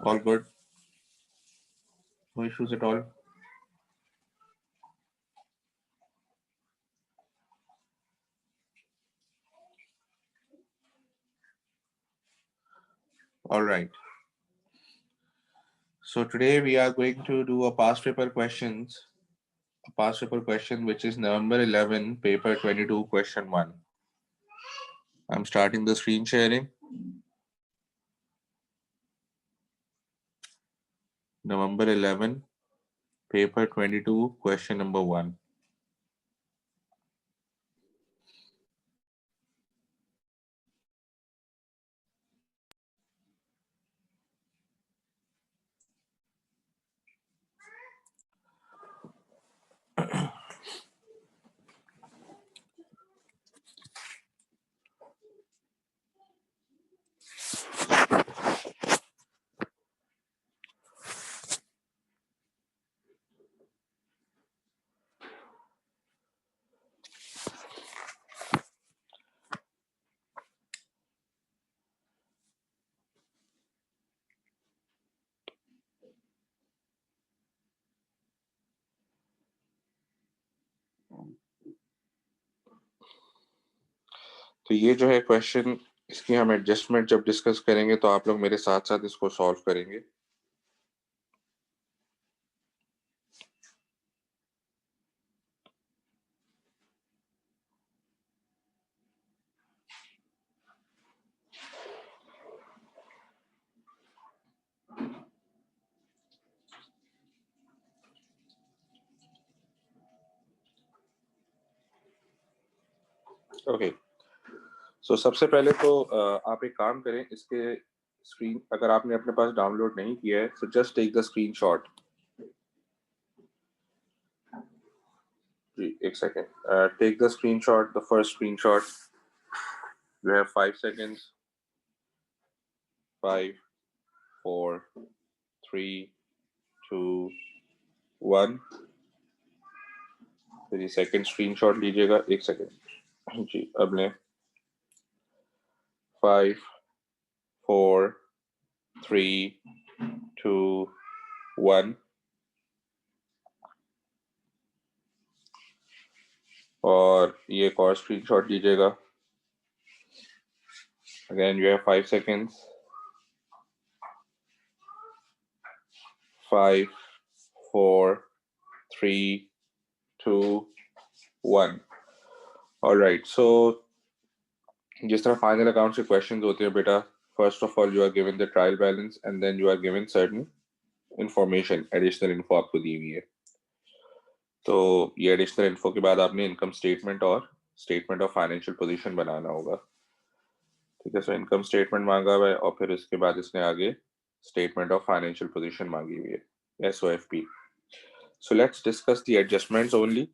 All good. No issues at all. All right. So today we are going to do a past paper questions. A past paper question which is November 11, paper 22, question 1. I'm starting the screen sharing. November 11, paper 22, question number 1. तो ये जो है question, इसकी हम adjustment जब discuss करेंगे तो आप लोग मेरे साथ साथ इसको सॉल्व करेंगे. ओके. सो सबसे पहले तो आप एक काम करें, इसके स्क्रीन अगर आपने अपने पास डाउनलोड नहीं किया है, so just take the screenshot. जी, एक second. Take the screenshot, the first screenshot. You have 5 seconds. 5, 4, 3, 2, 1. फिर ये सेकेंड स्क्रीनशॉट लीजिएगा. एक सेकेंड जी. अब लें. 5, 4, 3, 2, 1. और ये एक और स्क्रीनशॉट लीजिएगा. Again, you have 5 seconds. 5, 4, 3, 2, 1. All right. So, जिस तरह फाइनल अकाउंट से क्वेश्चंस होते हैं बेटा, first of all you are given the trial balance and then you are given certain information, additional info आपको दी हुई है. तो ये एडिशनल इन्फो के बाद आपने इनकम स्टेटमेंट और स्टेटमेंट ऑफ फाइनेंशियल पोजीशन बनाना होगा. ठीक है. सो इनकम स्टेटमेंट मांगा हुआ है और फिर इसके बाद इसने आगे स्टेटमेंट ऑफ फाइनेंशियल पोजीशन मांगी हुई है, SOFP. So let's discuss the adjustments only.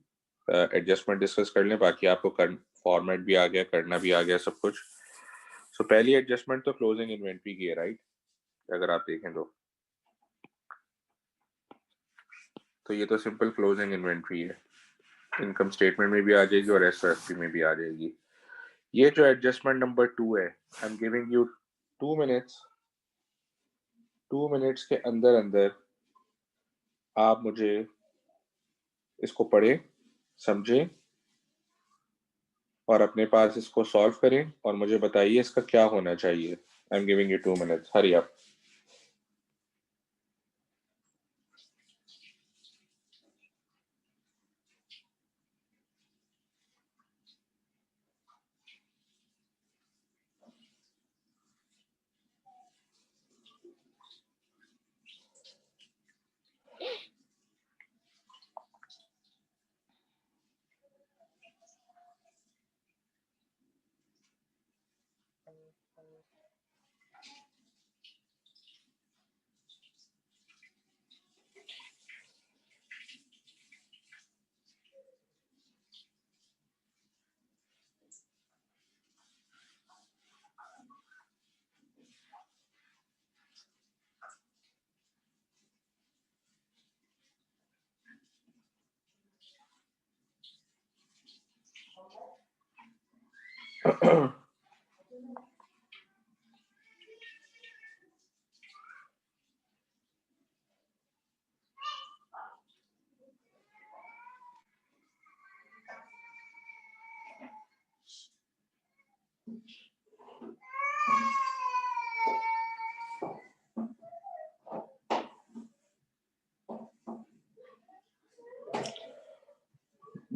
Adjustment discuss कर लें, बाकी आपको फॉर्मेट भी आ गया, करना भी आ गया सब कुछ. सो पहली एडजस्टमेंट तो क्लोजिंग इन्वेंट्री की है, राइट? अगर आप देखें तो ये तो सिंपल क्लोजिंग इन्वेंट्री है. इनकम स्टेटमेंट में भी आ जाएगी और SOFP में भी आ जाएगी. ये जो एडजस्टमेंट नंबर 2 है, आई am giving you 2 minutes. 2 minutes के अंदर अंदर आप मुझे इसको पढ़ें, समझें और अपने पास इसको सॉल्व करें और मुझे बताइए इसका क्या होना चाहिए. I am giving you 2 minutes. Hurry up.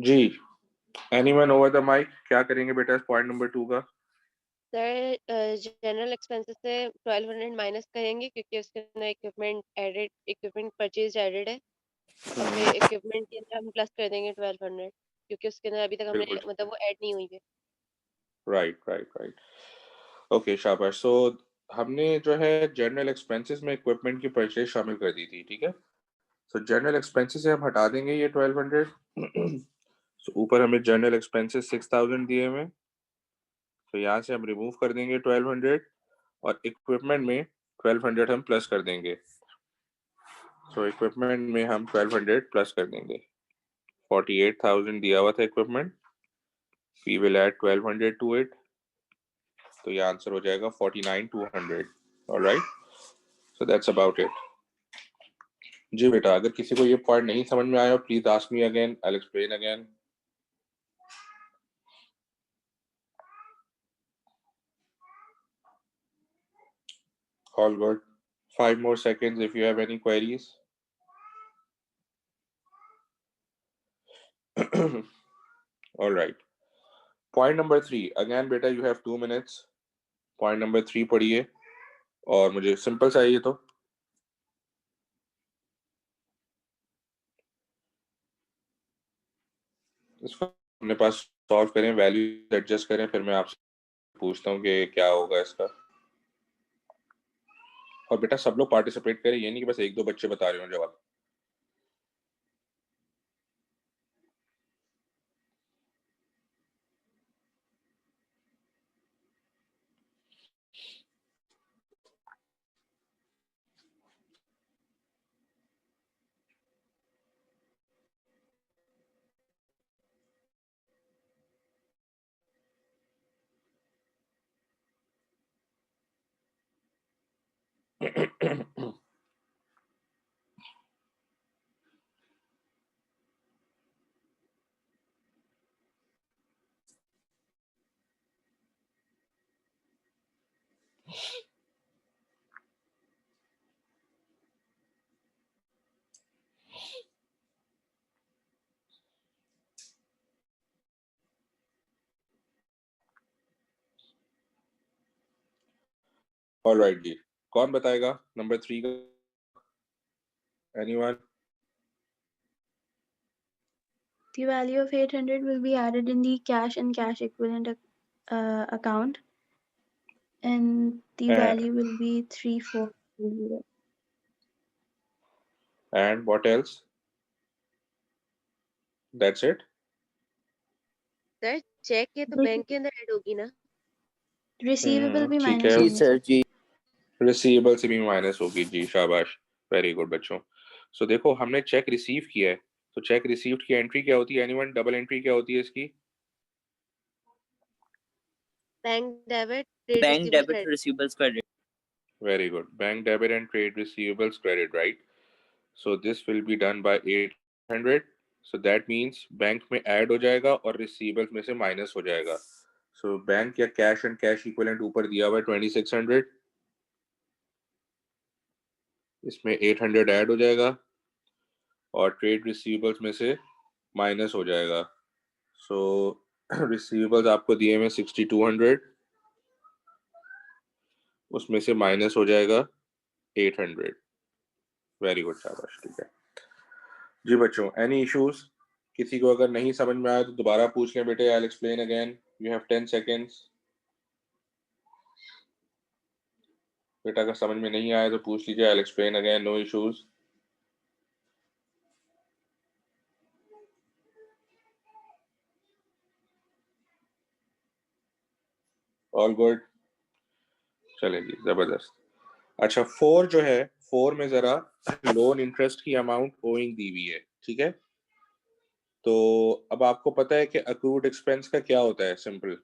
जी, एनीवन ओवर द माइक, क्या करेंगे बेटा इस पॉइंट नंबर 2 का? सर जनरल एक्सपेंसेस से 1200 माइनस करेंगे क्योंकि उसके अंदर इक्विपमेंट परचेज एडेड है, और फिर इक्विपमेंट के अंदर हम प्लस कर देंगे 1200 क्योंकि उसके अंदर अभी तक हमने बिल्कुल मतलब वो ऐड नहीं हुई है। राइट। ओके शाबाश। सो हमने जो है जनरल एक्सपेंसेस में इक्विपमेंट की परचेज शामिल कर दी थी, ठीक है। सो जनरल एक्सपेंसेस से हम हटा देंगे ये 1200। सो ऊपर हमें जनरल एक्सपेंसेस 6000 दिए हुए, तो यहाँ से हम रिमूव कर देंगे 1200 और इक्विपमेंट में 1200 हम प्लस कर देंगे। सो इक्विपमेंट में हम 1200 प्लस कर देंगे। 48,000 दिया हुआ था equipment, we will add 1200 to it, तो ये आंसर हो जाएगा 49,200। All right, so that's about it. जी बेटा, अगर किसी को ये पॉइंट नहीं समझ में आया please ask me again, I will explain again. All good. 5 more seconds if you have any queries. All right. Point number 3. Again, बेटा you have 2 minutes. Point number 3 पढ़िए और मुझे सिंपल चाहिए तो इसको अपने पास सॉल्व करें, वैल्यू एडजस्ट करें, फिर मैं आपसे पूछता हूँ कि क्या होगा इसका। और बेटा सब लोग पार्टिसिपेट करें, ये नहीं कि बस एक दो बच्चे बता रहे हो जवाब। ऑलराइट जी, कौन बताएगा नंबर 3 का? Anyone? The value of 800 will be added in the cash and cash equivalent account, and the value will be 3420. And what else? That's it? Sir check है तो बैंक के अंदर ऐड होगी ना। Receivable भी ठीक minus है होंगे सर जी। रिसीवेबल से भी माइनस होगी जी, शाबाश, वेरी गुड बच्चों। सो देखो हमने चेक रिसीव किया है, तो चेक रिसीव्ड की एंट्री क्या होती है? एनीवन डबल एंट्री क्या होती है इसकी? Bank debit trade bank receivables debit credit. Receivables credit. Very good, bank debit and trade receivables credit, right. So this will be done by 800, so that means bank में add हो जाएगा और receivables में से माइनस हो जाएगा। So bank या cash and cash equivalent ऊपर दिया हुआ है 2600, इसमें 800 ऐड हो जाएगा और ट्रेड रिसीवेबल्स में से माइनस हो जाएगा। सो रिसीवेबल्स आपको दिए में 6200, उसमें से माइनस हो जाएगा 800। वेरी गुड, शाबाश, ठीक है जी बच्चों। Any issues? किसी को अगर नहीं समझ में आया तो दोबारा पूछ लें बेटे, I will explain again, you have 10 seconds. बेटा अगर समझ में नहीं आया तो पूछ लीजिए, I will explain again, no issues. All good, चलेगी, जबरदस्त। अच्छा 4 जो है, 4 में जरा लोन इंटरेस्ट की अमाउंट ओइंग दी हुई है, ठीक है। तो अब आपको पता है कि अक्रूड एक्सपेंस का क्या होता है? सिंपल,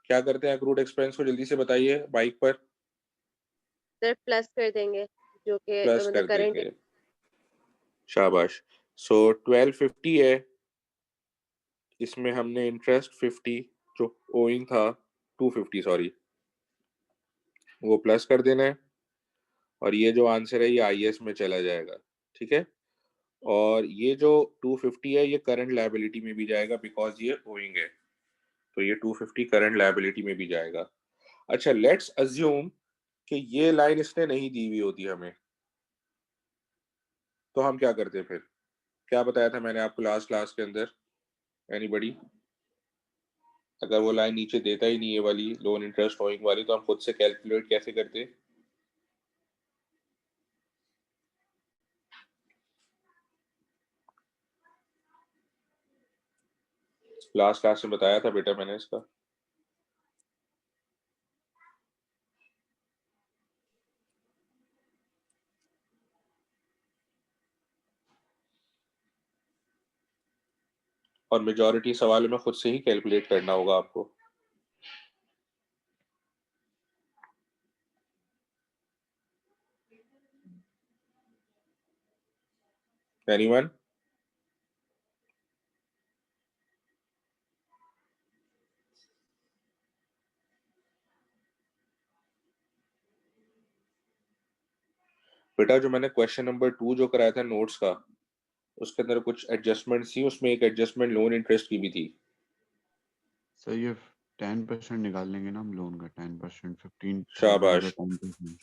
क्या करते हैं अक्रूड एक्सपेंस को? जल्दी से बताइए बाइक पर। सर प्लस कर देंगे जो कि प्लस मतलब कर करंट। देंगे, शाबाश। सो 1250 है, इसमें हमने इंटरेस्ट 50 जो ओइंग था, 250 सॉरी, वो प्लस कर देना है और ये जो आंसर है ये आईएस में चला जाएगा, ठीक है। और ये जो 250 है ये करंट लायबिलिटी में भी जाएगा बिकॉज ये ओइंग है, तो ये 250 करंट लायबिलिटी में भी जाएगा। अच्छा, लेट्स अज्यूम कि ये लाइन इसने नहीं दी हुई होती हमें, तो हम क्या करते फिर? क्या बताया था मैंने आपको लास्ट क्लास के अंदर? एनीबॉडी? अगर वो लाइन नीचे देता ही नहीं है वाली लोन इंटरेस्ट ओइंग वाली, तो हम खुद से कैलकुलेट कैसे करते? लास्ट क्लास में बताया था बेटा मैंने इसका। और मेजॉरिटी सवालों में खुद से ही कैलकुलेट करना होगा आपको। एनीवन? बेटा जो मैंने क्वेश्चन नंबर 2 जो कराया था नोट्स का, उसके अंदर कुछ एडजस्टमेंट थी, उसमें एक एडजस्टमेंट लोन इंटरेस्ट की भी थी। सर ये 10% निकाल लेंगे ना हम लोन का, 10%, 15,000 शाबाश। का 10%।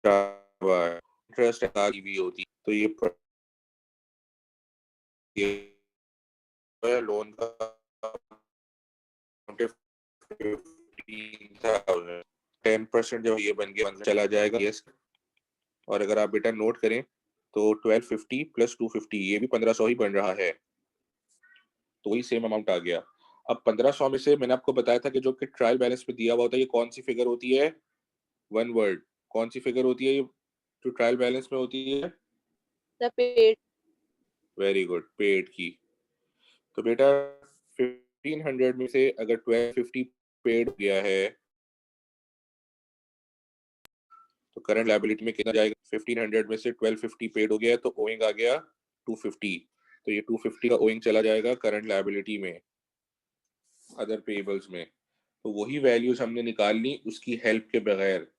शाबाश। इंटरेस्ट की भी होती, तो ये लोन का 15,000, 10% जब ये बन गया चला जाएगा यस। और अगर आप बेटा नोट करें तो 1250 प्लस 250 ये भी 1500 ही बन रहा है, तो वही सेम अमाउंट आ गया। अब 1500 में से मैंने आपको बताया था कि जो कि ट्रायल बैलेंस में दिया हुआ होता है, ये कौन सी फिगर होती है? One word. कौन सी फिगर होती है ये जो ट्रायल बैलेंस में होती है? The paid. Very good, paid की। तो बेटा 1500 में से अगर 1250 पेड हो गया है तो करंट लायबिलिटी में कितना जाएगा? 1500 में से 1250 पेड हो गया है तो ओइंग आ गया 250, तो ये 250 का ओइंग चला जाएगा करंट लायबिलिटी में, अदर पेएबल्स में। तो वही वैल्यूज हमने निकाल ली उसकी हेल्प के बगैर।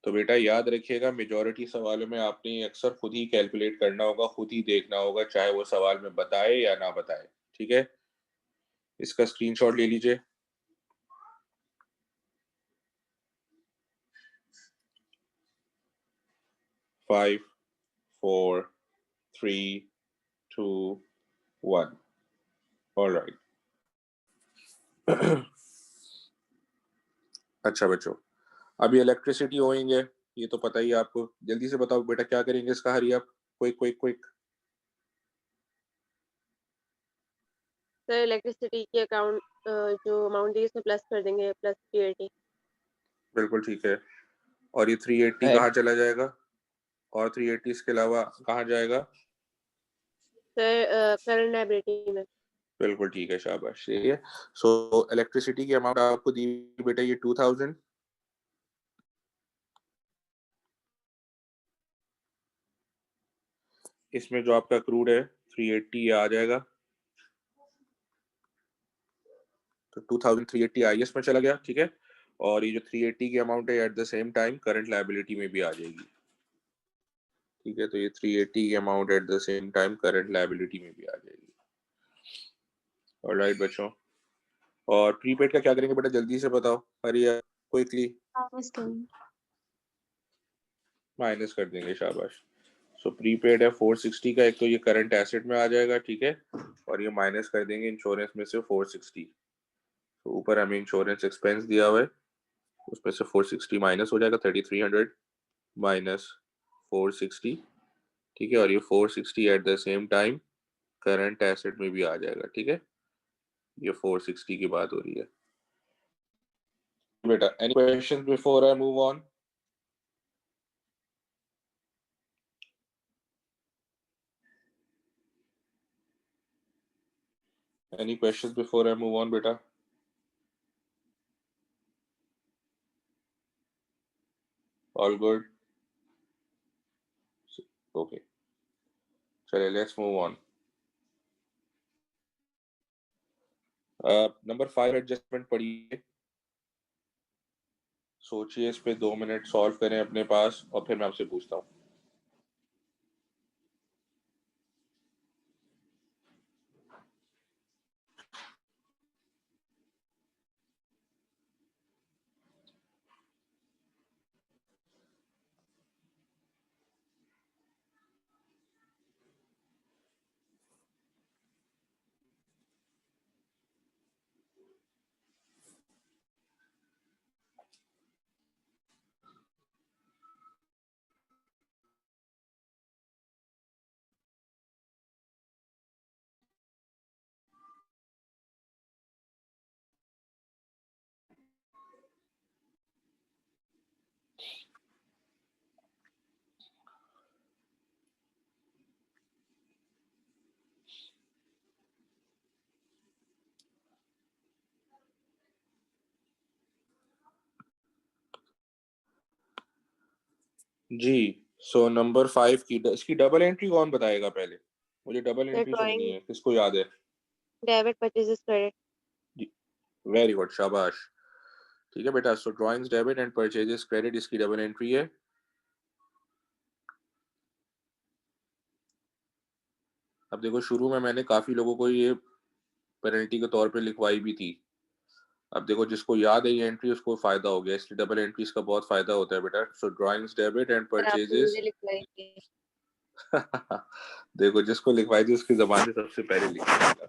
तो बेटा याद रखिएगा, मेजॉरिटी सवालों में आपने अक्सर खुद ही कैलकुलेट करना होगा, खुद ही देखना होगा, चाहे वो सवाल में बताए या ना बताए। ठीक है, इसका स्क्रीनशॉट ले लीजिए। Five, four, three, two, one. Alright. अच्छा बच्चों, अभी इलेक्ट्रिसिटी होएंगे, ये तो पता ही है आपको। जल्दी से बताओ बेटा क्या करेंगे इसका, हरी आप, quick quick quick. Sir electricity के अकाउंट जो अमाउंट है इसमें प्लस कर देंगे, प्लस 380। बिल्कुल ठीक है। और ये 380 कहाँ चला जाएगा? और 380 इसके अलावा कहाँ जाएगा? सर करंट लायबिलिटी में। बिल्कुल ठीक है, शाबाश, सही है। सो इलेक्ट्रिसिटी की अमाउंट आपको दी बेटा ये 2000। इसमें जो आपका क्रूड है 380 ये आ जाएगा, तो 2380 आईएस में चला गया। ठीक है, और ये जो 380 की अमाउंट है at the same time current liability में भी आ जाएगी। ठीक है, तो ये 380 की amount at the same time current liability में भी आ जाएगी। ऑलराइट बच्चों, और प्रीपेड का क्या करेंगे बेटा, जल्दी से बताओ, हरी क्विकली। माइनस करेंगे। माइनस कर देंगे, शाबाश। सो प्रीपेड है 460 का, एक तो ये करंट एसेट में आ जाएगा, ठीक है, और ये माइनस कर देंगे इंश्योरेंस में से 460। तो ऊपर हमें इंश्योरेंस एक्सपेंस दिया हुआ है, उसमें से 460 माइनस हो जाएगा, 3300 माइनस 460। ठीक है, और ये 460 at the same time current asset में भी आ जाएगा। ठीक है, ये 460 की बात हो रही है बेटा। Any questions before I move on? Any questions before I move on, beta? All good? Okay. चलिए, let's move on. Number 5 adjustment पढ़िए, सोचिए इस पे 2 मिनट, सॉल्व करें अपने पास और फिर मैं आपसे पूछता हूँ। जी, सो नंबर 5 की इसकी डबल एंट्री कौन बताएगा पहले? मुझे डबल एंट्री सुननी है, किसको याद है? Debit purchases credit. Very good, शाबाश। ठीक है बेटा, so drawings debit and purchases credit इसकी डबल एंट्री है। अब देखो, शुरू में मैंने काफी लोगों को ये पेनल्टी के तौर पे लिखवाई भी थी। अब देखो, जिसको याद है ये एंट्री उसको फायदा हो गया, इसलिए डबल एंट्रीज का बहुत फायदा होता है बेटा। सो ड्राइंग्स डेबिट एंड पर आपने परचेजेस मुझे लिखवाई थी। देखो, जिसको लिखवाई थी उसकी जबान से सबसे पहले लिखिएगा।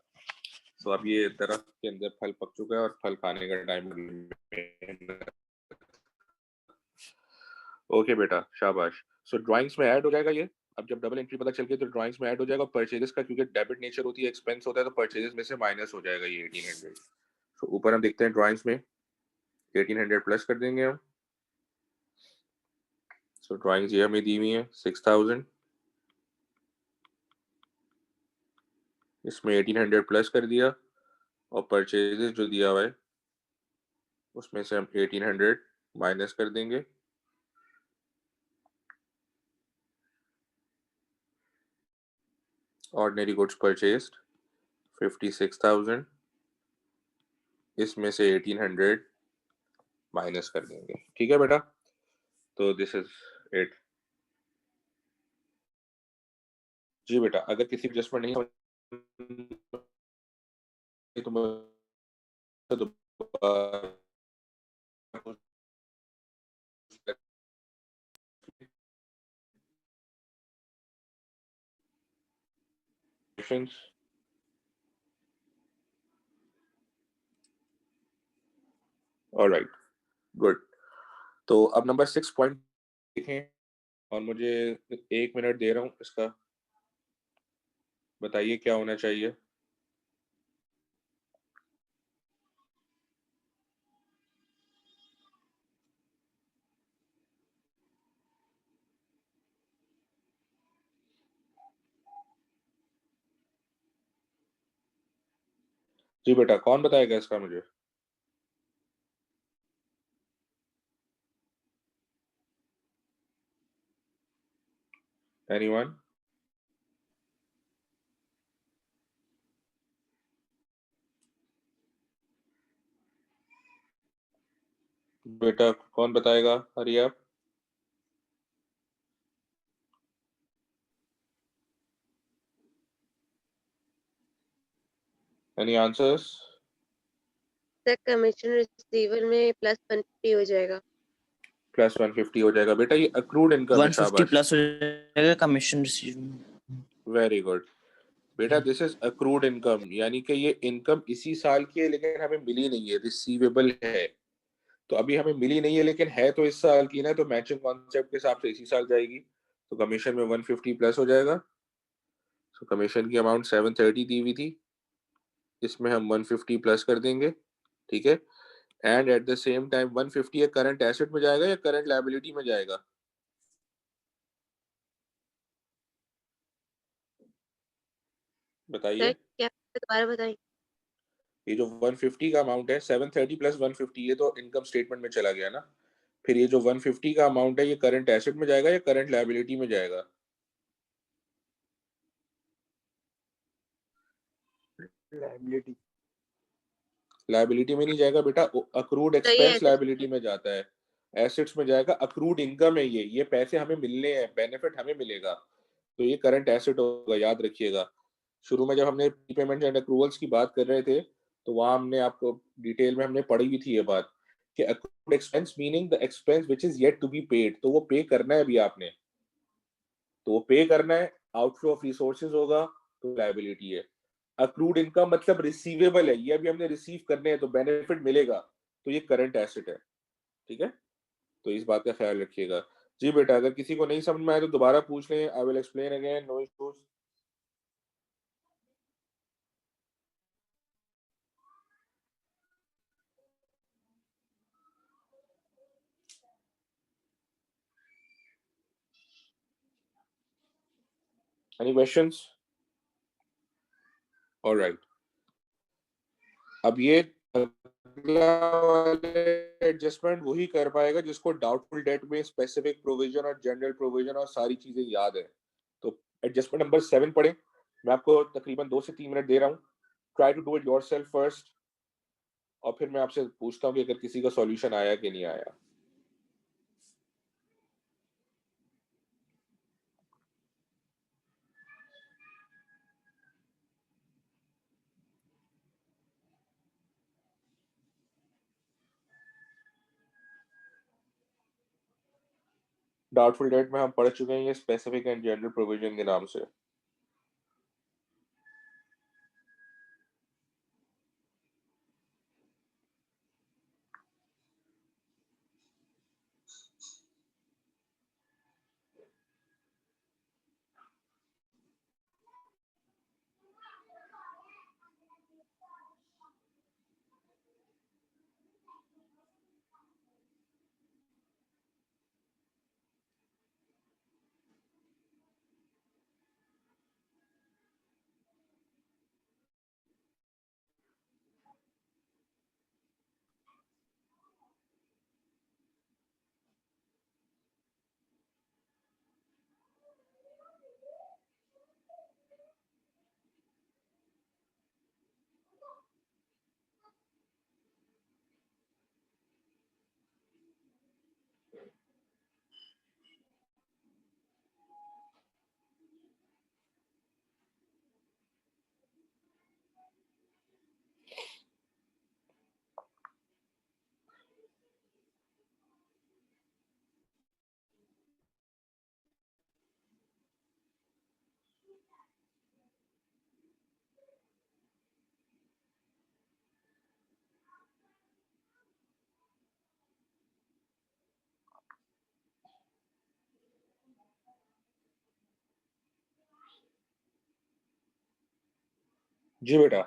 सो अब ये दरख्त के अंदर फल पक चुका है और फल खाने का टाइम। ओके बेटा, शाबाश। सो ड्राइंग्स में ऐड हो जाएगा ये। अब जब डबल एंट्री पता चल गई तो ड्राइंग्स में ऐड हो जाएगा। परचेजेस का क्योंकि डेबिट नेचर होती है, एक्सपेंस होता है, तो परचेजेस में से माइनस हो जाएगा ये 1800। सो ऊपर हम देखते हैं ड्राइंग्स में 1800 प्लस कर देंगे हम। सो ड्राइंग्स ये हमें दी हुई है 6000, इसमें 1800 प्लस कर दिया और परचेजेस जो दिया हुआ है उसमें से हम 1800 माइनस कर देंगे। ऑर्डिनरी गुड्स परचेज्ड 56,000, इसमें से 1800 माइनस कर देंगे। ठीक है बेटा, तो दिस इज इट। जी बेटा, अगर किसी एडजस्टमेंट नहीं तो ऑलराइट, गुड। तो अब नंबर 6 पॉइंट देखें और मुझे 1 मिनट दे रहा हूँ इसका, बताइए क्या होना चाहिए। जी बेटा, कौन बताएगा इसका मुझे? एनीवन? बेटा कौन बताएगा? हरी आप। Any answers? Sir commission receiver में प्लस 150 हो जाएगा। प्लस 150 हो जाएगा बेटा, ये अक्रूड इनकम है। 150 शाबाश, प्लस हो जाएगा कमीशन रिसीव। वेरी गुड बेटा, दिस इज अक्रूड इनकम, यानी कि ये इनकम इसी साल की है लेकिन हमें मिली नहीं है, रिसीवेबल है। तो अभी हमें मिली नहीं है लेकिन है तो इस साल की ना, तो मैचिंग कॉन्सेप्ट के हिसाब से इसी साल जाएगी। तो कमीशन में 150 प्लस हो जाएगा। तो कमीशन की अमाउंट 730 दी हुई थी, इसमें हम 150 प्लस कर देंगे। ठीक है, and at the same time 150 एक करंट एसेट में जाएगा या करंट लायबिलिटी में जाएगा? सर बताइए। क्या दोबारा बताएं। ये जो 150 का अमाउंट है, 730 प्लस 150, ये तो इनकम स्टेटमेंट में चला गया ना। फिर ये जो 150 का अमाउंट है, ये करंट एसेट में जाएगा या करंट लायबिलिटी में जाएगा? लायबिलिटी। लायबिलिटी में नहीं जाएगा बेटा, अक्रूड सही है एक्सपेंस लायबिलिटी में जाता है, एसेट्स में जाएगा। अक्रूड इनकम है ये पैसे हमें मिलने हैं, बेनिफिट हमें मिलेगा, तो ये करंट एसेट होगा, याद रखिएगा। शुरू में जब हमने प्रीपेमेंट एंड अक्रूवल्स की बात कर रहे थे तो वहां हमने आपको डिटेल में हमने पढ़ी हुई थी ये बात कि accrued expense meaning the expense which is yet to be paid, तो वो पे करना है अभी आपने, तो वो पे करना है, आउटफ्लो ऑफ रिसोर्सेज होगा तो लायबिलिटी है। अक्रूड इनकम मतलब रिसीवेबल है, ये अभी हमने रिसीव करने हैं तो बेनिफिट मिलेगा, तो ये करंट एसेट है। ठीक है, तो इस बात का ख्याल रखिएगा। जी बेटा, अगर किसी को नहीं समझ में आए तो दोबारा पूछ लें, I will explain again, no issues. Any questions? Alright, अब ये अगला वाले एडजस्टमेंट वही कर पाएगा जिसको डाउटफुल डेट में स्पेसिफिक प्रोविजन और जनरल प्रोविजन और सारी चीजें याद है। तो एडजस्टमेंट नंबर 7 पढ़े, मैं आपको तकरीबन 2 से 3 मिनट दे रहा हूँ, try to do it yourself first, और फिर मैं आपसे पूछता हूँ कि अगर किसी का सॉल्यूशन आया कि नहीं आया। डाउटफुल डेट में हम पढ़ चुके हैं ये स्पेसिफिक एंड जनरल प्रोविजन के नाम से। जी बेटा,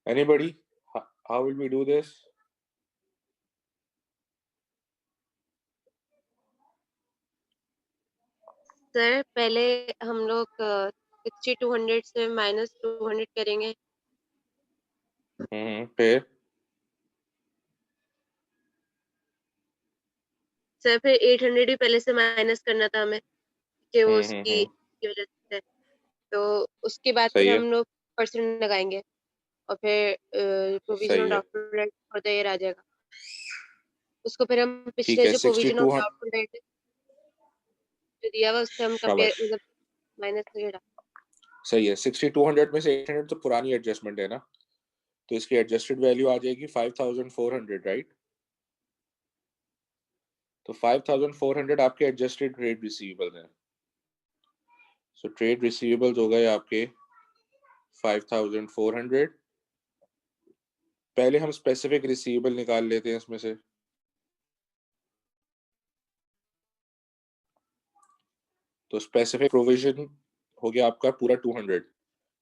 anybody, how will we do this? Sir पहले हम लोग 6200 से -200 करेंगे। फिर सर फिर 800 भी पहले से माइनस करना था हमें कि वो उसकी हम्म, की वजह से, तो उसके बाद फिर सही है, हम लोग परसेंट लगाएंगे और फिर प्रोविजन सही ऑफ है, डाउटफुल डेट और तो ये आ जाएगा। उसको फिर हम ठीक पिछले है। जो प्रोविजन 62, ऑफ डाउटफुल डेट जो दिया हुआ उससे हम कंपेयर शाबाश, मतलब माइनस करेगा। सही है। 6200 में से 800 तो पुरानी एडजस्टमेंट है ना, तो इसकी एडजस्टेड वैल्यू आ जाएगी 5400, राइट? तो 5400 आपके एडजस्टेड ट्रेड रिसीवेबल हैं। सो ट्रेड रिसीवेबल्स हो गए आपके 5400। पहले हम स्पेसिफिक रिसीवेबल निकाल लेते हैं इसमें से। तो स्पेसिफिक प्रोविजन हो गया आपका पूरा 200,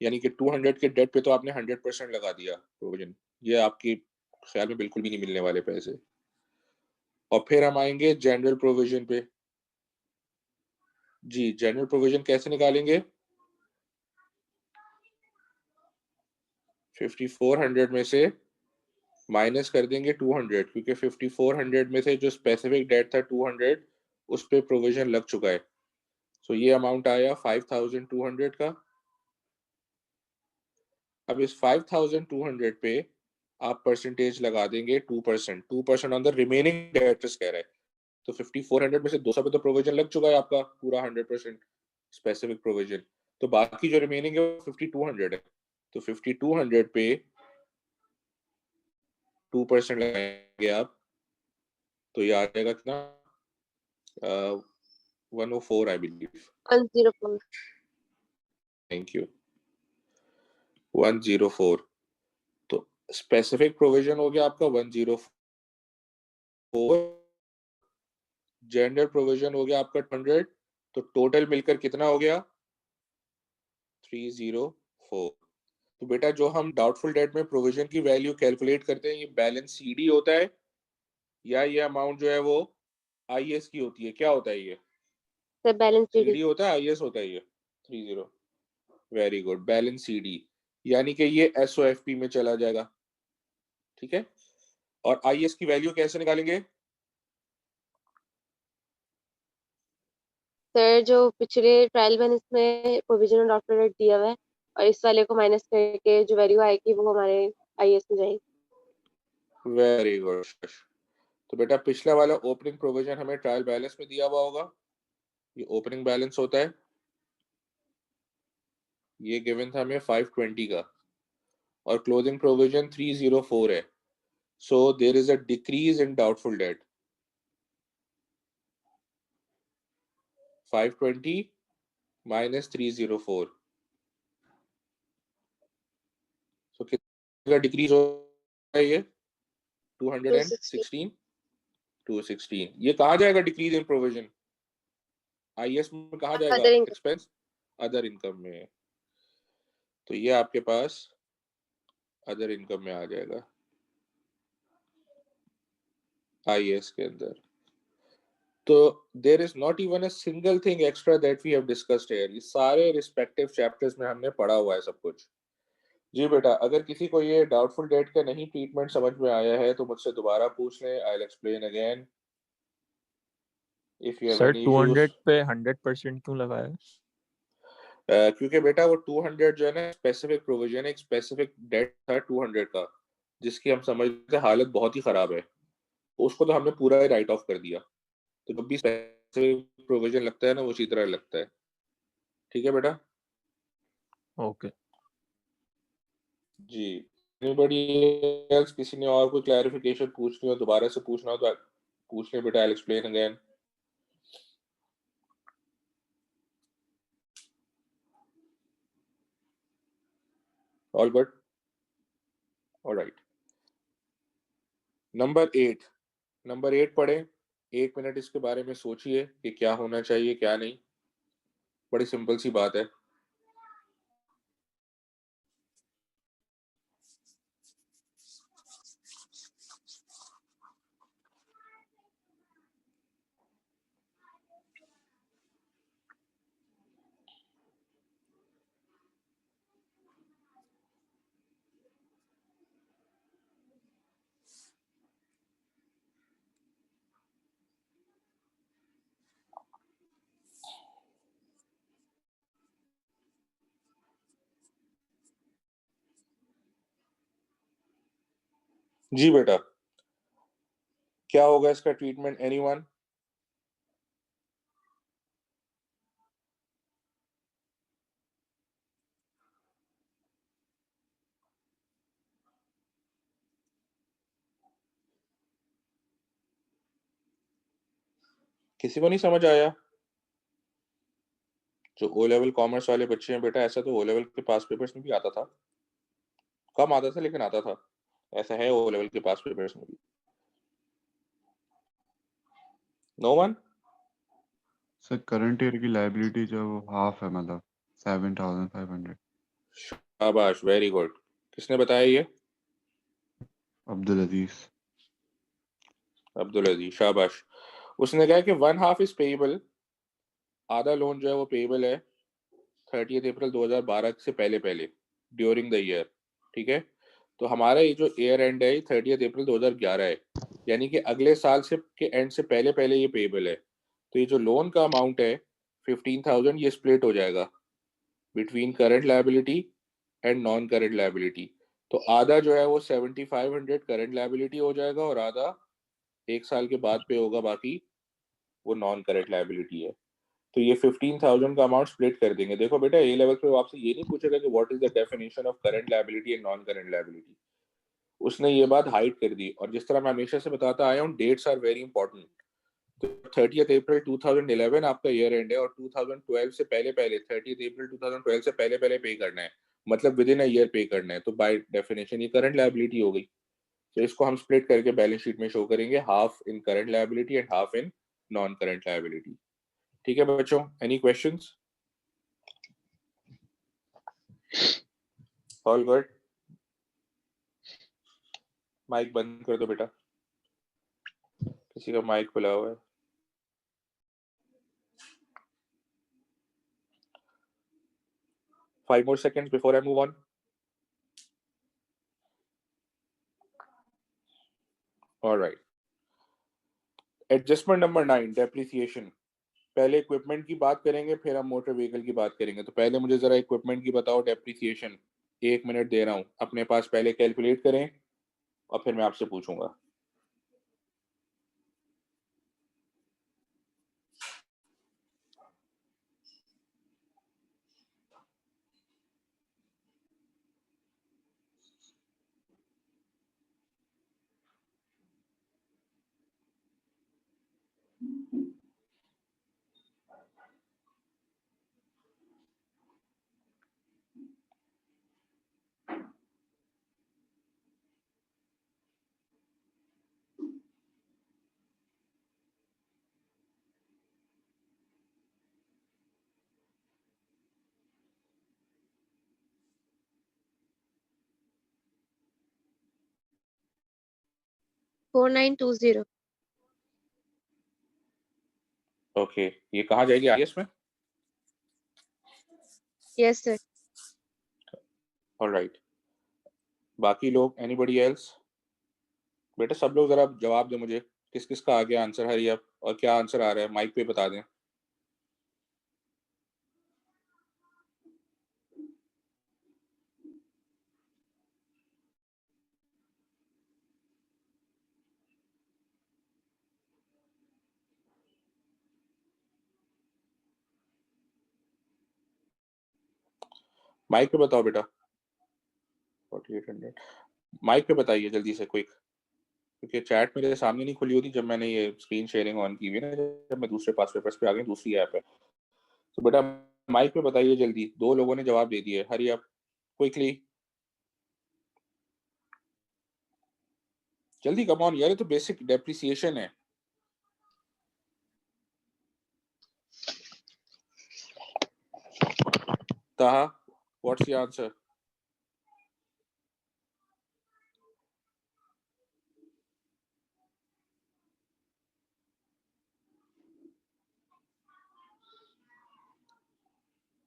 यानी कि 200 के डेट पे तो आपने 100% लगा दिया प्रोविजन, ये आपकी ख्याल में बिल्कुल भी नहीं मिलने वाले पैसे। और फिर हम आएंगे जनरल प्रोविजन पे। जी, जनरल प्रोविजन कैसे निकालेंगे? 5400 में से माइनस कर देंगे 200, क्योंकि 5400 में से जो स्पेसिफिक डेट था 200, उस पे प्रोविजन लग चुका है। सो ये अमाउंट आया 5200 का। अब इस 5200 पे आप परसेंटेज लगा देंगे 2%, 2% ऑन द रिमेनिंग डेटर्स कह रहा है, तो 5400 में से 200 पे तो प्रोविजन लग चुका है आपका पूरा 100% स्पेसिफिक प्रोविजन, तो बाकी जो रिमेनिंग है वो 5200 है, तो 5200 पे 2% लगाएंगे आप, तो ये आ जाएगा कितना 104 आई बिलीव, 104 थैंक यू 104, तो स्पेसिफिक प्रोविजन हो गया आपका 104, जनरल प्रोविजन हो गया आपका 100, तो टोटल मिलकर कितना हो गया 304। तो बेटा जो हम डाउटफुल डेट में प्रोविजन की वैल्यू कैलकुलेट करते हैं ये बैलेंस सीडी होता है या ये अमाउंट जो है वो आईएस की होती है, क्या होता है ये से बैलेंस शीट सीडी होता है आईएस होता है ये 30, वेरी गुड, बैलेंस सीडी, यानी कि ये एसओएफपी में चला जाएगा, ठीक है। और आईएस की वैल्यू कैसे निकालेंगे, सर जो पिछले ट्रायल बैलेंस में प्रोविजनल डॉक्टर रेट दिया हुआ है और इस वाले को माइनस करके जो वैल्यू आएगी वो हमारे आईएएस में जाएगी। Very good. तो बेटा पिछला वाला ओपनिंग प्रोविजन हमें ट्रायल बैलेंस में दिया हुआ होगा, ये ओपनिंग बैलेंस होता है, ये गिवन था हमें 520 का और क्लोजिंग प्रोविजन 304 है, so there is a decrease in doubtful debt, 520 minus 304, so कितना डिक्रीज हो रहा है ये 216, 216, ये कहाँ जाएगा डिक्रीज इन प्रोविजन, आईएस में कहाँ जाएगा, other income expense other income में, तो ये आपके पास अदर इनकम में आ जाएगा आईएएस के अंदर। तो there is not even a single thing extra that we have discussed here, ये सारे रिस्पेक्टिव चैप्टर्स में हमने पढ़ा हुआ है सब कुछ। जी बेटा, अगर किसी को ये डाउटफुल डेट का नहीं ट्रीटमेंट समझ में आया है तो मुझसे दोबारा पूछ लें, I will explain again if you have sir any 200 issues. पे 100% क्यों लगाया है? क्योंकि बेटा वो 200 जो है ना स्पेसिफिक प्रोविजन, एक स्पेसिफिक डेट था 200 का जिसकी हम समझते हालत बहुत ही खराब है, उसको तो हमने पूरा ही राइट ऑफ कर दिया, तो जब भी स्पेसिफिक प्रोविजन लगता है ना वो उसी तरह लगता है, ठीक है बेटा। ओके जी, एनीबॉडी एल्स, किसी ने और कोई क्लैरिफिकेशन पूछनी हो दोबारा से पूछना हो तो पूछ ले बेटा, आई will explain again. All good, alright. Number 8 पढ़े, 1 मिनट इसके बारे में सोचिए कि क्या होना चाहिए क्या नहीं, बड़ी सिंपल सी बात है। जी बेटा, क्या होगा इसका ट्रीटमेंट, एनीवन? किसी को नहीं समझ आया? जो ओ लेवल कॉमर्स वाले बच्चे हैं बेटा, ऐसा तो ओ लेवल के पास पेपर्स में भी आता था, कम आता था लेकिन आता था, ऐसा है ओ लेवल के पास पेपर्स में भी। No one? Sir current year की लायबिलिटी जो वो हाफ है, मतलब 7500। शाबाश, वेरी गुड। किसने बताया ये? अब्दुल अजीज। अब्दुल अजीज, शाबाश। उसने कहा कि 1/2 इज पेएबल, आधा लोन जो है वो पेएबल है 30 अप्रैल 2012 से पहले ड्यूरिंग द ईयर, ठीक है। तो हमारा ये जो ईयर एंड है 30 अप्रैल 2011 है, यानी कि अगले साल से के एंड से पहले ये पेएबल है। तो ये जो लोन का अमाउंट है 15,000 ये स्प्लिट हो जाएगा between current liability and non current liability. तो आधा जो है वो 7500 करंट लायबिलिटी हो जाएगा और आधा 1 साल के बाद पे होगा, बाकी वो नॉन करंट लायबिलिटी है। तो ये 15,000 का अमाउंट स्प्लिट कर देंगे। देखो बेटा, ए लेवल पे वो आपसे ये नहीं पूछेगा कि what is the definition of current liability and non current liability, उसने ये बात हाइड कर दी। और जिस तरह मैं हमेशा से बताता आया हूँ, डेट्स आर वेरी इंपॉर्टेंट। तो 30 अप्रैल 2011 आपका ईयर एंड है और 2012 से पहले 30 अप्रैल 2012 से पहले पे करना है, मतलब विद इन अ ईयर पे करना है। तो बाय डेफिनेशन ये करंट लायबिलिटी हो गई। तो इसको हम स्प्लिट करके बैलेंस शीट में शो करेंगे, half in current liability and half in non current liability. ठीक है बच्चों, any questions? All good? Mic बंद कर दो बेटा, किसी का माइक खुला हुआ है। Five more seconds before I move on. All right. Adjustment number 9, depreciation. पहले इक्विपमेंट की बात करेंगे, फिर हम मोटर व्हीकल की बात करेंगे। तो पहले मुझे जरा इक्विपमेंट की बताओ डेप्रिसिएशन। 1 मिनट दे रहा हूं, अपने पास पहले कैलकुलेट करें और फिर मैं आपसे पूछूंगा। $4920। ओके, ये कहाँ जाएगी आगे इसमें? Yes sir. ऑलराइट, बाकी लोग, एनीबॉडी एल्स? बेटा सब लोग जरा जवाब दे मुझे, किस किस का आ गया आंसर, हरी अप, और क्या आंसर आ रहा है माइक पे बता दें। माइक पे बताओ बेटा। 4800 माइक पे बताइए जल्दी से, क्विक, क्योंकि चैट मेरे सामने नहीं खुली होती जब मैंने ये स्क्रीन शेयरिंग ऑन की हुई है ना, जब मैं दूसरे पास पेपर्स पे आ गई दूसरी ऐप है। तो बेटा माइक पे बताइए जल्दी, 2 लोगों ने जवाब दे दिए, हरी अप क्विकली, जल्दी कम ऑन यार, ये तो बेसिक डेप्रिसिएशन है। ताहा, व्हाट्स योर आंसर?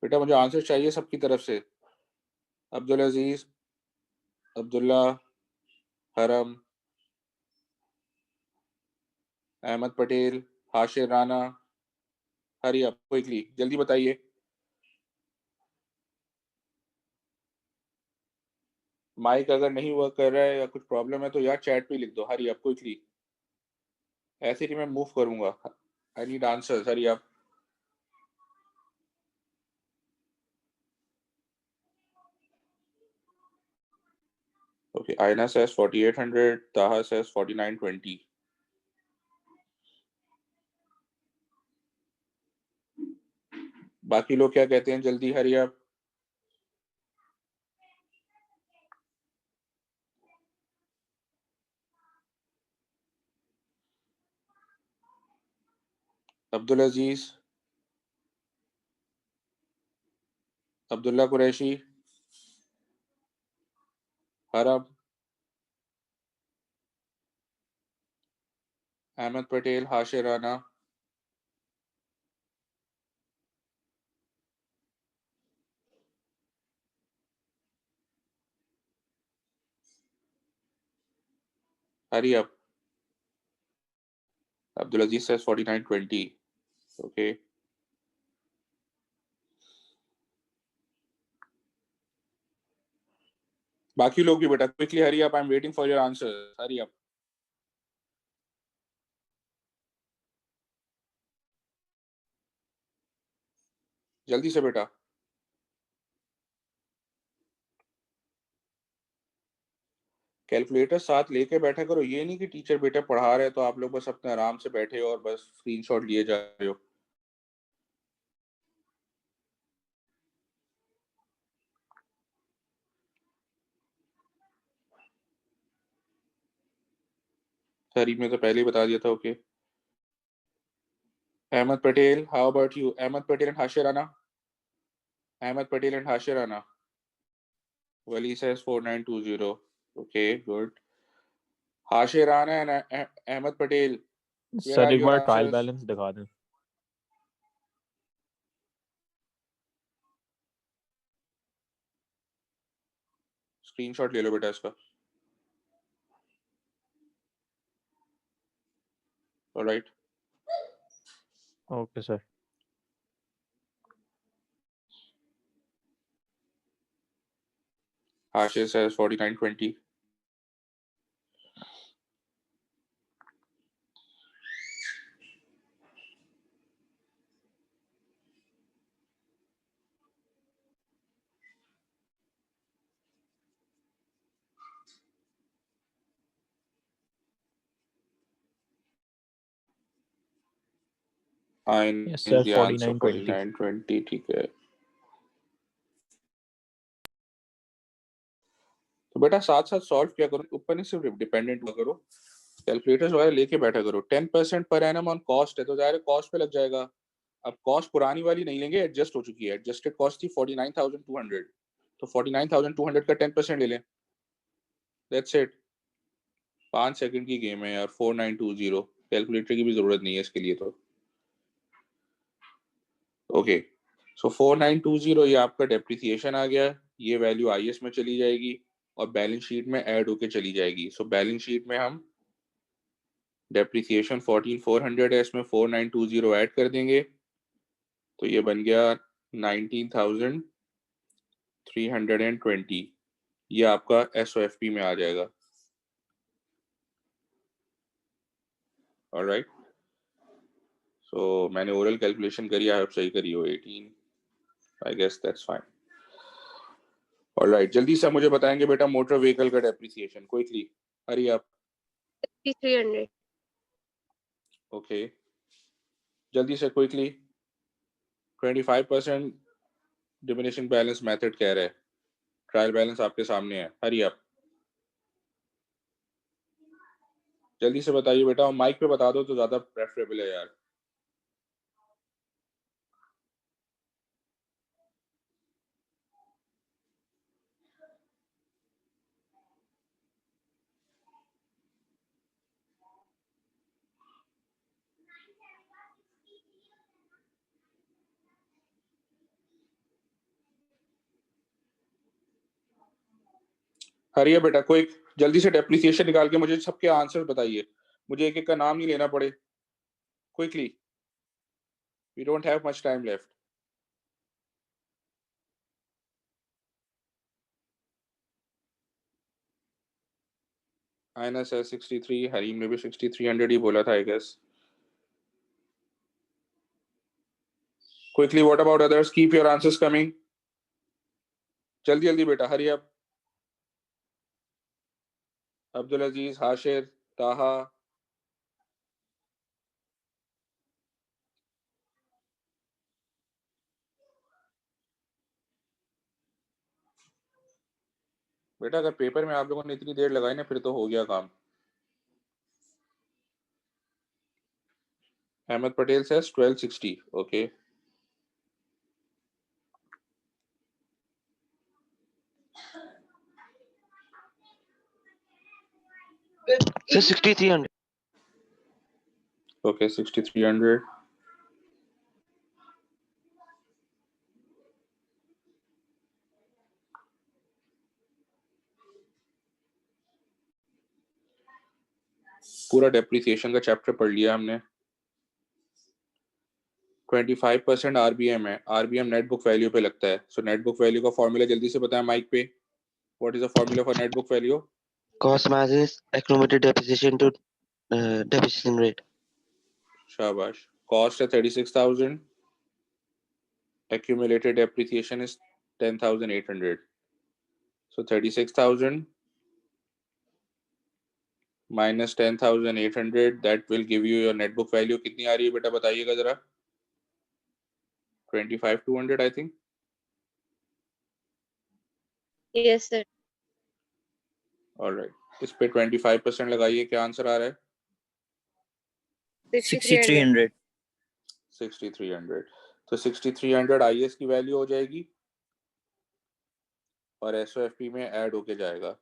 बेटा मुझे आंसर चाहिए सबकी तरफ से। Abdul Aziz, Abdullah, Haram, Ahmed Patel, Hashir Rana, hurry up quickly जल्दी बताइए। माइक अगर नहीं वर्क कर रहा है या कुछ प्रॉब्लम है तो यार चैट पे लिख दो, हरी अप क्विकली, ऐसे ही मैं मूव करूंगा। I need answers, hurry up. Okay, Aina says 4800, Taha says 4920. बाकी लोग क्या कहते हैं, जल्दी हरी अप। अब्दुल अजीज, अब्दुल्ला कुरैशी, हरम, Ahmed Patel, Hashir Rana, hurry up. Abdulaziz says 4920. Okay. बाकी लोग भी बेटा quickly hurry up, I am waiting for your answer, hurry up. जल्दी से बेटा। कैलकुलेटर साथ लेके बैठा करो, ये नहीं कि टीचर बेटा पढ़ा रहे तो आप लोग बस अपने आराम से बैठे हो और बस स्क्रीनशॉट लिए जा रहे हो। हरीफ ने तो पहले ही बता दिया था। Okay Ahmed Patel, how about you? Ahmed Patel and Hashir Rana, Ahmed Patel and Hashir Rana. Wali says 4920. Okay, good. Hashir Rana and Ahmed Patel, where sir are एक your bar trial answers? Balance दिखा दें। स्क्रीनशॉट ले लो बेटा इसका। Alright, okay sir. Hashir says 4920. Fine, Yes, is sir, the answer 4920. 4920. ठीक है। तो बेटा साथ साथ सॉल्व किया करो, ऊपर नहीं सिर्फ डिपेंडेंट हुआ करो, कैलकुलेटर्स वगैरह लेके बैठा करो। 10% पर एनम ऑन कॉस्ट है तो जाहिर कॉस्ट पे लग जाएगा। अब कॉस्ट पुरानी वाली नहीं लेंगे, एडजस्ट हो चुकी है। एडजस्टेड कॉस्ट थी 49,200, तो 49,200 का 10% ले लें। That's it. 5 सेकंड की गेम है यार। 4920, कैलकुलेटर की भी जरूरत नहीं है इसके लिए तो। ओके सो 4920 ये आपका डेप्रिसिएशन आ गया। ये वैल्यू आईएस में चली जाएगी और बैलेंस शीट में ऐड होके चली जाएगी। सो बैलेंस शीट में हम डेप्रिसिएशन 14,400 है, इसमें 4920 ऐड कर देंगे तो ये बन गया 19,320। ये आपका एसओएफपी में आ जाएगा। ऑलराइट, सो मैंने ओरल कैलकुलेशन करी, आई होप सही करी हो। 18, I guess that's fine. Alright, जल्दी से मुझे बताएंगे बेटा मोटर व्हीकल का depreciation quickly, hurry up. 300। Okay जल्दी से क्विकली। 25% डिमिनिशिंग बैलेंस मेथड कह रहा है, ट्रायल बैलेंस आपके सामने है, हरी अप। जल्दी से बताइए बेटा, माइक पे बता दो तो ज्यादा प्रेफरेबल है यार। हरी अप बेटा, क्विक जल्दी से डेप्रिसिएशन निकाल के मुझे सबके आंसर बताइए, मुझे एक एक का नाम नहीं लेना पड़े। Quickly, we don't have much time left. Ayna से 63, हरीम ने भी 6300 ही बोला था I guess. Quickly, what about others? Keep your answers coming. जल्दी जल्दी बेटा, हरी अप। अब्दुल अजीज, हाशिर, ताहा, बेटा अगर पेपर में आप लोगों ने इतनी देर लगाई ना फिर तो हो गया काम। Ahmed Patel says 1260. Okay sir 6300। Okay 6300। पूरा डेप्रिसिएशन का चैप्टर पढ़ लिया हमने। 25% आरबीएम है, आरबीएम नेट बुक वैल्यू पे लगता है। सो नेट बुक वैल्यू का फॉर्मूला जल्दी से बताएं माइक पे। What is the formula for net book value? Cost minus accumulated depreciation to depreciation rate. Shabash. Cost है 36,000. Accumulated depreciation is 10,800. So 36,000 minus 10,800, that will give you your net book value. कितनी आ रही है बेटा बताइएगा जरा. 25,200 I think. Yes, sir. All right. इस पे 25% लगाइए, क्या आंसर आ रहा है? 6,300. 6,300. तो 6,300 IS की वैल्यू हो जाएगी और SOFP में ऐड होके जाएगा.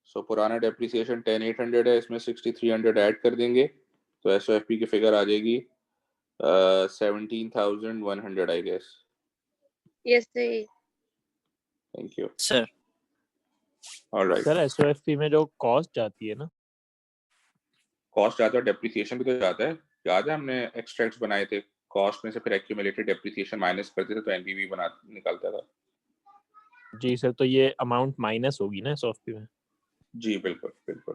सो पुराना डेप्रिसिएशन 10,800 है, इसमें 6,300 ऐड कर देंगे तो SOFP की फिगर आ जाएगी 17,100 I guess. Yes, sir. Thank you. Sir all right. Sir SOFP में जो कॉस्ट जाती है ना, कॉस्ट जाता है, डेप्रिसिएशन भी तो जाता है. याद है हमने एक्सट्रैक्ट्स बनाए थे, कॉस्ट में से फिर एक्यूमुलेटेड डेप्रिसिएशन माइनस करते थे तो एनपीवी बना निकलता था. जी सर, तो ये अमाउंट माइनस होगी ना एसओएफपी में? जी बिल्कुल बिल्कुल.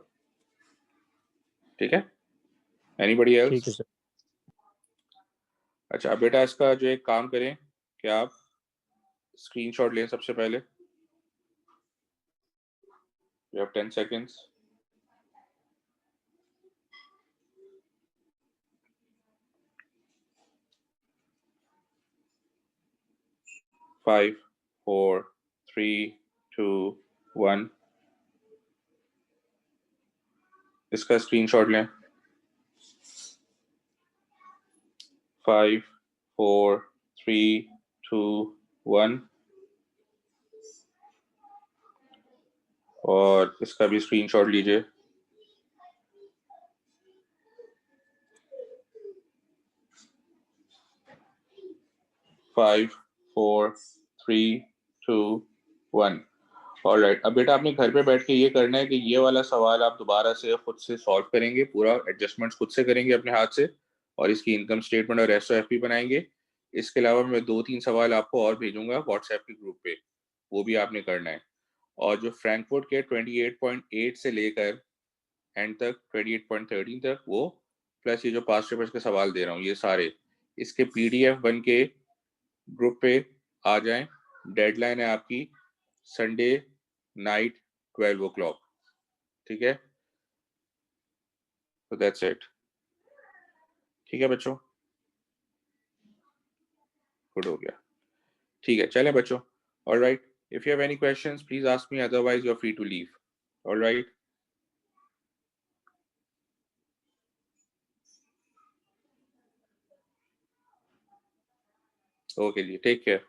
ठीक है. एनीबॉडी ठीक है एल्स? सर. अच्छा बेटा, इसका जो एक काम करें कि आप स्क्रीनशॉट लें सबसे पहले. You have 10 seconds. Five, 4, 3, 2, 1. इसका स्क्रीनशॉट लें. 5, 4, 3, 2, 1. और इसका भी स्क्रीनशॉट लीजिए. फाइव, 4, 3, 2, 1. ऑलराइट. अब बेटा आपने घर पे बैठ के ये करना है कि ये वाला सवाल आप दोबारा से खुद से सॉल्व करेंगे, पूरा एडजस्टमेंट्स खुद से करेंगे अपने हाथ से और इसकी इनकम स्टेटमेंट और एसओएफपी बनाएंगे. इसके अलावा मैं 2-3 सवाल आपको और भेजूंगा व्हाट्सएप के ग्रुप पे, वो भी आपने करना है. और जो फ्रैंकफर्ट के 28.8 से लेकर एंड तक 28.13 तक वो, प्लस ये जो पास्ट पेपर्स के सवाल दे रहा हूँ ये सारे, इसके पीडीएफ बन के ग्रुप पे आ जाएं. डेडलाइन है आपकी संडे नाइट 12 o'clock. ठीक है. तो दैट्स इट. ठीक है बच्चों, गुड हो गया. ठीक है, चलें बच्चों. Alright. If you have any questions please ask me, otherwise you are free to leave. Alright. Okay जी, टेक केयर.